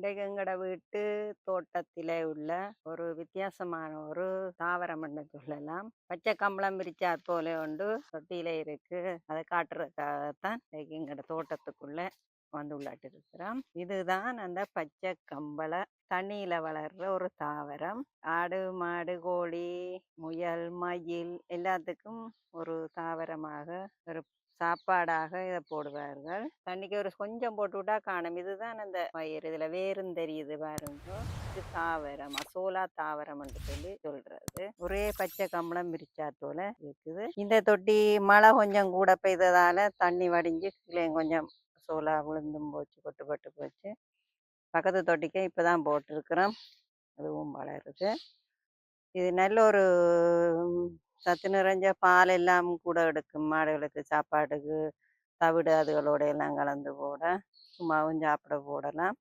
இன்றைக்கு எங்கட வீட்டு தோட்டத்திலே உள்ள ஒரு வித்தியாசமான ஒரு தாவரம் என்று சொல்லலாம். பச்சை கம்பளம் விரிச்சா போல உண்டு தொட்டியில இருக்கு. அதை காட்டுறதுக்காகத்தான் இன்றைக்கு எங்கட தோட்டத்துக்குள்ள வந்து உள்ளாட்டு இருக்கிறோம். இதுதான் அந்த பச்சை கம்பள தண்ணியில வளர்ற ஒரு தாவரம். ஆடு மாடு கோழி முயல் மயில் எல்லாத்துக்கும் ஒரு தாவரமாக ஒரு சாப்பாடாக இதை போடுவார்கள். தண்ணிக்கு ஒரு கொஞ்சம் போட்டு விட்டா காணும். இதுதான் அந்த பயிர். இதுல வேரும் தெரியுது பாருங்க. இது தாவரம் அசோலா தாவரம் என்று சொல்லி சொல்றது. ஒரே பச்சை கம்பளம் விரிச்சா போல இருக்குது. இந்த தொட்டி மழை கொஞ்சம் கூட பெய்ததால தண்ணி வடிஞ்சு கீழே கொஞ்சம் சோளா விழுந்தும் போச்சு, கொட்டு கொட்டு போச்சு. பக்கத்து தொட்டிக்கு இப்பதான் போட்டிருக்கிறோம். அதுவும் வளருது. இது நல்ல ஒரு சத்து நிறைஞ்ச பால் எல்லாம் கூட எடுக்கும். மாடுகளுக்கு சாப்பாட்டுக்கு தவிடு அதுகளோட எல்லாம் கலந்து போட சும்மாவும் சாப்பிட போடலாம்.